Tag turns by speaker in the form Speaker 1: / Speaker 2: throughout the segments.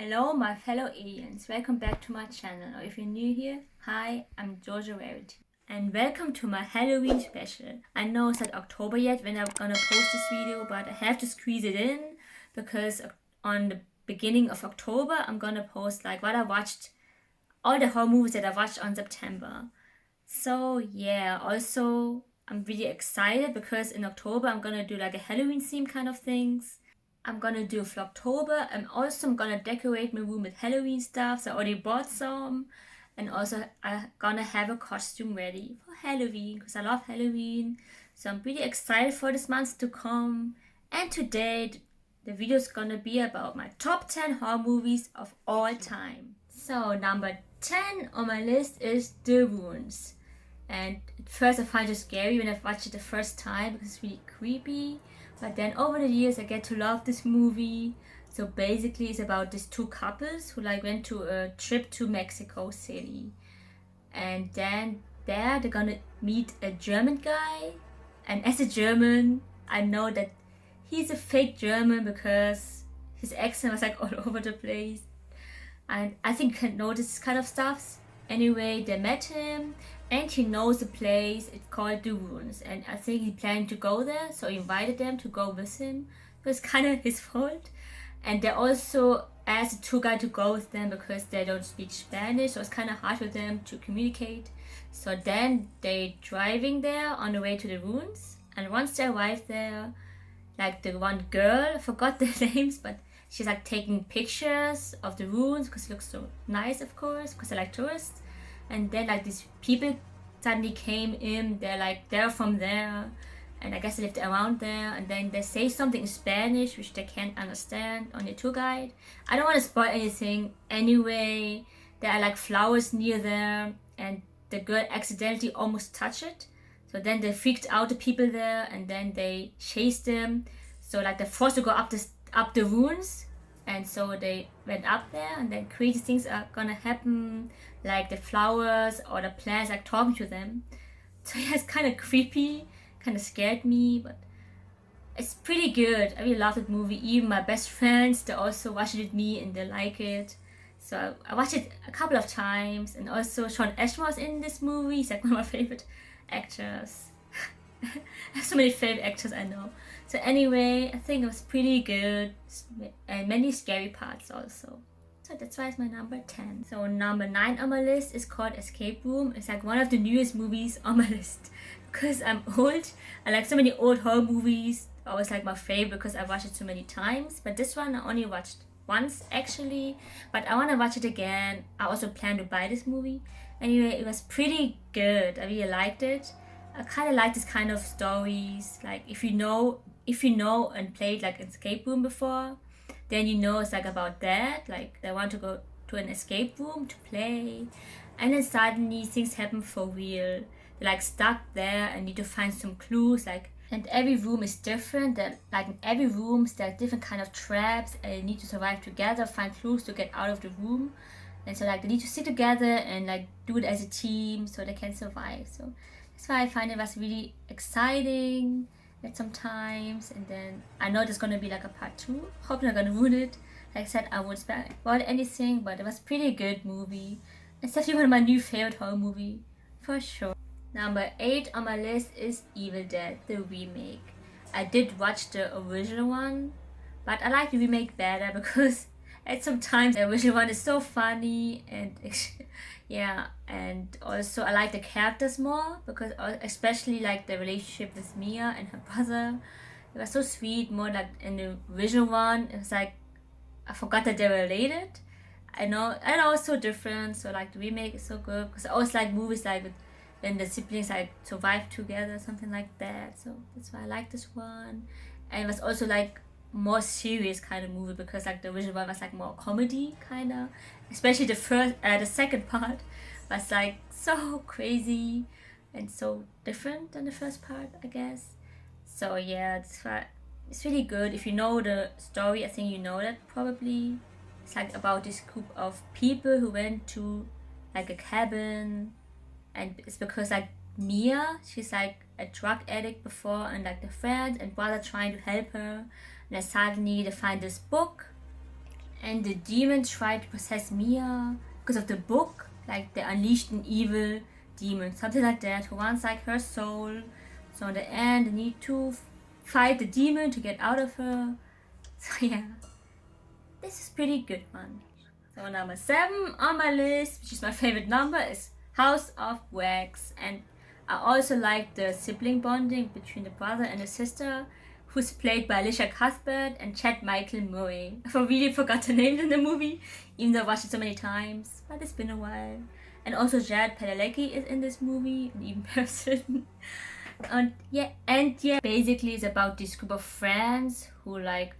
Speaker 1: Hello my fellow aliens, welcome back to my channel, or if you're new here, hi, I'm Georgia Rarity. And welcome to my Halloween special. I know it's not October yet when I'm gonna post this video, but I have to squeeze it in because on the beginning of October I'm gonna post like what I watched, all the horror movies that I watched on September. So yeah, also I'm really excited because in October I'm gonna do like a Halloween theme kind of things. I'm gonna do Vlogtober, and also I'm gonna decorate my room with Halloween stuff. So I already bought some, and also I'm gonna have a costume ready for Halloween because I love Halloween. So I'm pretty excited for this month to come. And today the video is gonna be about my top 10 horror movies of all time. So number 10 on my list is The Ruins. And at first I find it scary when I watched it the first time because it's really creepy. But then over the years I get to love this movie. So basically it's about these two couples who like went to a trip to Mexico City. And then there they're gonna meet a German guy. And as a German, I know that he's a fake German because his accent was like all over the place. And I think you can notice this kind of stuff. Anyway, they met him and he knows a place. It's called The Ruins, and I think he planned to go there, so he invited them to go with him. It was kind of his fault. And they also asked the tour guide to go with them because they don't speak Spanish, so it's kind of hard for them to communicate. So then they driving there on the way to the ruins, and once they arrive there, like the one girl, I forgot the names, but she's like taking pictures of the ruins because it looks so nice, of course, because they're like tourists. And then like these people suddenly came in, they're from there, and I guess they lived around there, and then they say something in Spanish which they can't understand on the tour guide. I don't want to spoil anything. Anyway, there are like flowers near there, and the girl accidentally almost touched it. So then they freaked out the people there, and then they chased them. So like they're forced to go up the ruins, and so they went up there, and then crazy things are gonna happen, like the flowers or the plants like talking to them. So yeah, it's kind of creepy, kind of scared me, but it's pretty good. I really love that movie. Even my best friends, they also watched it with me and they like it. So I watched it a couple of times, and also Sean Ashmore was in this movie. He's like one of my favorite actors. I have so many favorite actors, I know. So anyway, I think it was pretty good, and many scary parts also. So that's why it's my number 10. So number 9 on my list is called Escape Room. It's like one of the newest movies on my list because I'm old. I like so many old horror movies. Always like my favorite because I watched it so many times. But this one I only watched once actually, but I want to watch it again. I also plan to buy this movie. Anyway, it was pretty good. I really liked it. I kind of like this kind of stories. Like if you know and played like escape room before, then you know it's like about that. Like they want to go to an escape room to play, and then suddenly things happen for real. They're like stuck there and need to find some clues. Like, and every room is different. That like in every room there are different kind of traps, and they need to survive together, find clues to get out of the room. And so like they need to sit together and like do it as a team so they can survive. So that's why I find it was really exciting at some times. And then I know there's gonna be like a part 2. Hope I'm not gonna ruin it. Like I said, I won't spoil about anything, but it was pretty good movie. It's definitely one of my new favorite horror movie for sure. Number 8 on my list is Evil Dead, the remake. I did watch the original one, but I like the remake better because at sometimes the original one is so funny, and yeah, and also I like the characters more because especially like the relationship with Mia and her brother. It was so sweet. More like in the original one, it was like I forgot that they were related. I know it's so different. So like the remake is so good because I always like movies like when the siblings like survive together, something like that. So that's why I like this one. And it was also like more serious kind of movie because like the original one was like more comedy kind of, especially the second part was like so crazy and so different than the first part, I guess. So yeah, it's really good. If you know the story, I think you know that probably. It's like about this group of people who went to like a cabin, and it's because like Mia, she's like a drug addict before, and like the friend and brother trying to help her, and then suddenly they find this book, and the demon tried to possess Mia because of the book, like they unleashed an evil demon, something like that, who wants like her soul. So in the end, they need to fight the demon to get out of her. So yeah, this is pretty good one. So number 7 on my list, which is my favorite number, is House of Wax. And I also like the sibling bonding between the brother and the sister, who's played by Alicia Cuthbert and Chad Michael Murray. I really forgot the names in the movie, even though I watched it so many times, but it's been a while. And also Jared Padalecki is in this movie, an even person. And yeah, basically it's about this group of friends who like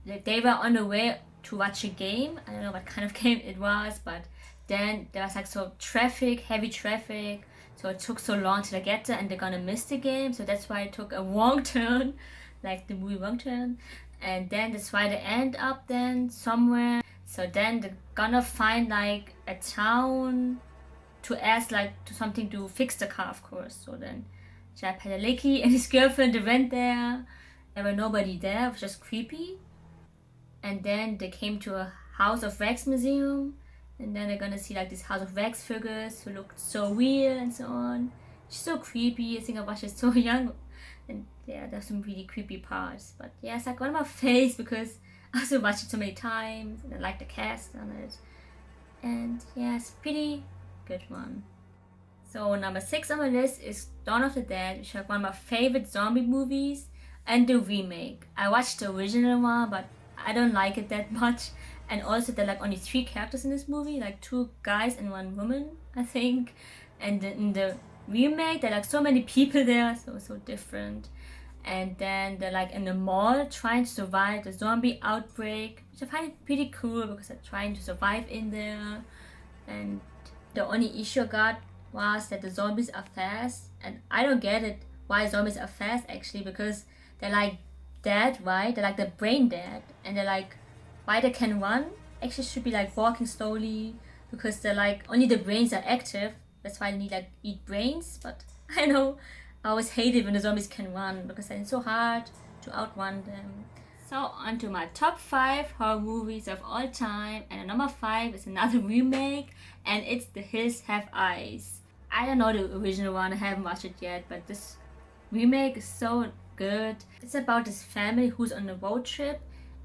Speaker 1: they were on the way to watch a game. I don't know what kind of game it was, but then there was like so heavy traffic, so it took so long to get there, and they're gonna miss the game. So that's why it took a wrong turn, like the movie Wrong Turn, and then that's why they end up then somewhere. So then they're gonna find like a town to ask like to something to fix the car, of course. So then Jack Padalecki and his girlfriend, they went there. There were nobody there, it was just creepy. And then they came to a House of Wax museum, and then they're gonna see like this House of Wax figures who looked so weird and so on. It's so creepy. I think I watched it so young, and yeah, there's some really creepy parts. But yeah, it's like one of my faves because I also watched it so many times, and I like the cast on it. And yeah, it's pretty good one. So number 6 on my list is Dawn of the Dead, which is one of my favorite zombie movies, and the remake. I watched the original one, but I don't like it that much. And also there are like only 3 characters in this movie, like 2 guys and 1 woman, I think. And in the remake there are like so many people there, so different. And then they're like in the mall trying to survive the zombie outbreak, which I find pretty cool because they're trying to survive in there. And the only issue I got was that the zombies are fast, and I don't get it why zombies are fast actually, because they're like dead, right? They're like the brain dead, and they're like, why they can run? Actually should be like walking slowly, because they're like only the brains are active. That's why they need like eat brains. But I know I always hate it when the zombies can run because it's so hard to outrun them. So on to my top 5 horror movies of all time, and number 5 is another remake, and it's The Hills Have Eyes. I don't know the original one, I haven't watched it yet, but this remake is so good. It's about this family who's on a road trip,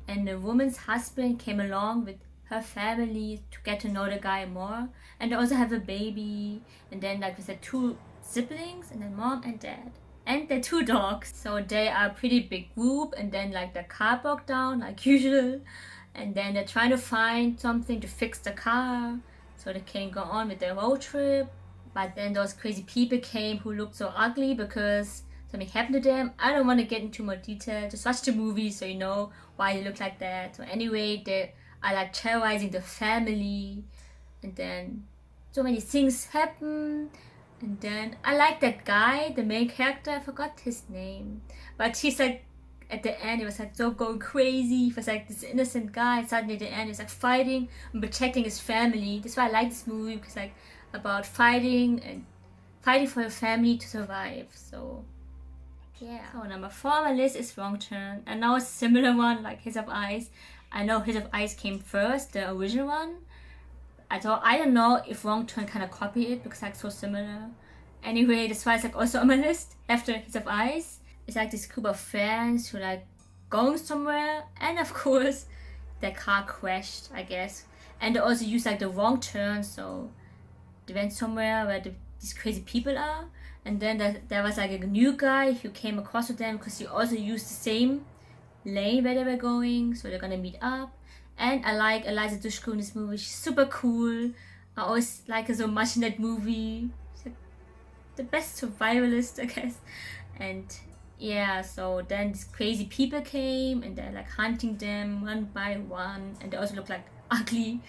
Speaker 1: and the woman's husband came along with her family to get to know the guy more, and they also have a baby, and then like with the 2 siblings, and then mom and dad and the 2 dogs. So they are a pretty big group, and then like the car broke down like usual, and then they're trying to find something to fix the car so they can go on with their road trip. But then those crazy people came who looked so ugly because something happened to them. I don't want to get into more detail, just watch the movie so you know why they look like that. So anyway, they are like terrorizing the family, and then so many things happen. And then I like that guy, the main character, I forgot his name, but he's like at the end he was like so going crazy. He was like this innocent guy, suddenly at the end he was like fighting and protecting his family. That's why I like this movie, because like about fighting for your family to survive. So yeah. So number 4 on my list is Wrong Turn, and now it's a similar one like Hills of Eyes. I know Hills of Eyes came first, the original one. I don't know if Wrong Turn kind of copy it because it's like so similar. Anyway, that's why it's like also on my list after Hills of Eyes. It's like this group of friends who like going somewhere, and of course their car crashed, I guess. And they also used like the wrong turn, so they went somewhere where these crazy people are. And then there was like a new guy who came across with them because he also used the same lane where they were going, so they're gonna meet up. And I like Eliza Dushku in this movie. She's super cool. I always like her so much in that movie. She's like the best survivalist, I guess. And yeah, so then these crazy people came and they're like hunting them one by one, and they also look like ugly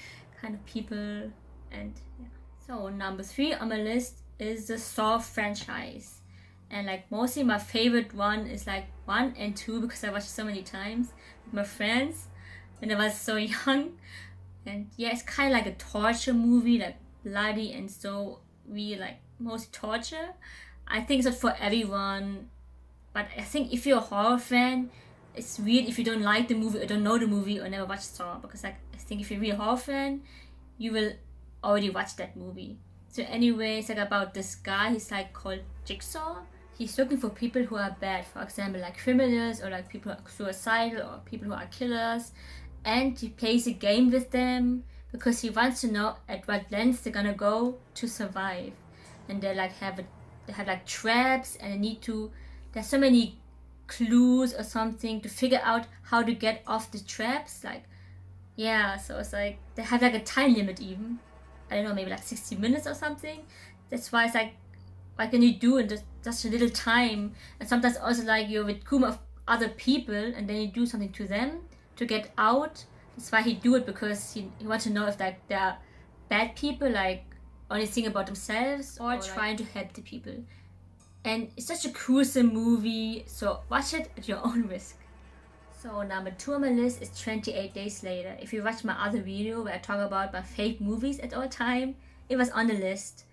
Speaker 1: kind of people. And yeah. So number 3 on my list is the Saw franchise. And like mostly my favorite one is like 1 and 2 because I watched it so many times with my friends when I was so young. And yeah, it's kind of like a torture movie, like bloody and so really like most torture. I think it's not for everyone, but I think if you're a horror fan, it's weird if you don't like the movie or don't know the movie or never watched Saw, because like I think if you're a real horror fan, you will already watch that movie. So anyway, it's like about this guy. He's like called Jigsaw. He's looking for people who are bad, for example, like criminals or like people who are suicidal or people who are killers, and he plays a game with them because he wants to know at what lengths they're gonna go to survive. And they like they have like traps, and they need to. There's so many clues or something to figure out how to get off the traps. Like, yeah, so it's like they have like a time limit even. I don't know, maybe like 60 minutes or something. That's why it's like, what can you do in just a little time? And sometimes also like you're with a group of other people and then you do something to them to get out. That's why he do it, because he wants to know if like they are bad people, like only think about themselves, or trying to help the people. And it's such a gruesome movie, so watch it at your own risk. So number 2 on my list is 28 Days Later. If you watch my other video where I talk about my favorite movies at all time, it was on the list.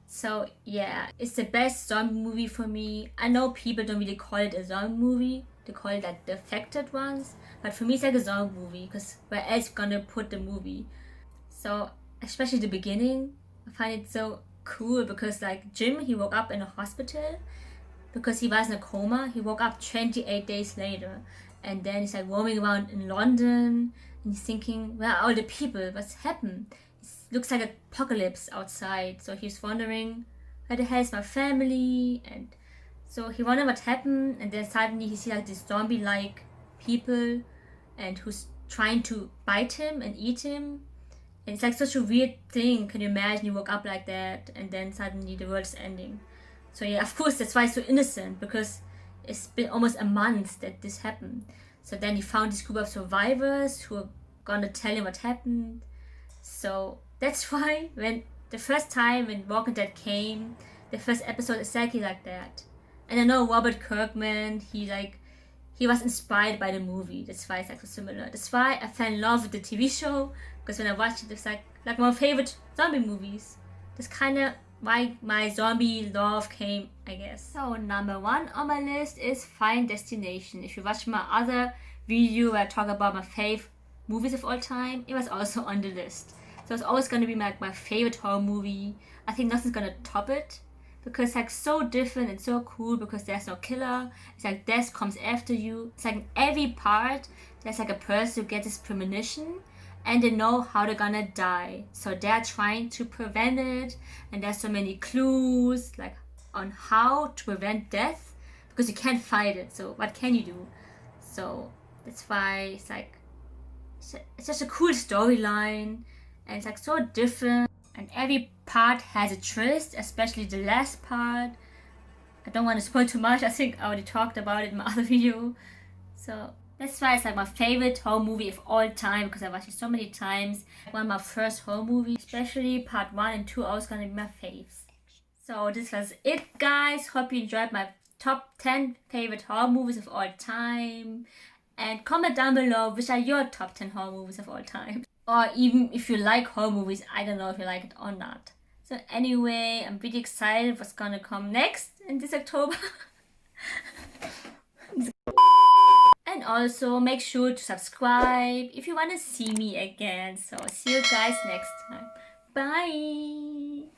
Speaker 1: So yeah, it's the best zombie movie for me. I know people don't really call it a zombie movie, they call it like the affected ones, but for me it's like a zombie movie, because where else gonna put the movie? So especially the beginning, I find it so cool, because like Jim, he woke up in a hospital because he was in a coma. He woke up 28 days later, and then he's like roaming around in London, and he's thinking, where are all the people? What's happened? It looks like an apocalypse outside. So he's wondering, where the hell is my family? And so he wondered what happened, and then suddenly he sees like these zombie-like people, and who's trying to bite him and eat him. And it's like such a weird thing. Can you imagine you woke up like that, and then suddenly the world is ending? So yeah, of course, that's why it's so innocent, because it's been almost a month that this happened. So then he found this group of survivors who are gonna tell him what happened. So that's why when the first time when Walking Dead came, the first episode is exactly like that. And I know Robert Kirkman, he was inspired by the movie. That's why it's like so similar. That's why I fell in love with the TV show, because when I watched it, it's like my favorite zombie movies. That's kind of why my zombie love came, I guess. So number 1 on my list is Final Destination. If you watch my other video where I talk about my favorite movies of all time, it was also on the list. So it's always going to be my favorite horror movie. I think nothing's going to top it, because it's like so different and so cool, because there's no killer. It's like death comes after you. It's like in every part there's like a person who gets this premonition, and they know how they're gonna die, so they're trying to prevent it. And there's so many clues like on how to prevent death, because you can't fight it, so what can you do? So that's why it's like it's just a cool storyline, and it's like so different, and every part has a twist, especially the last part. I don't want to spoil too much, I think I already talked about it in my other video. So that's why it's like my favorite horror movie of all time, because I watched it so many times. One of my first horror movies, especially part 1 and 2, are always gonna be my faves. So this was it, guys. Hope you enjoyed my top 10 favorite horror movies of all time. And comment down below which are your top 10 horror movies of all time. Or even if you like horror movies, I don't know if you like it or not. So anyway, I'm really excited what's gonna come next in this October. And also make sure to subscribe if you want to see me again. So see you guys next time. Bye.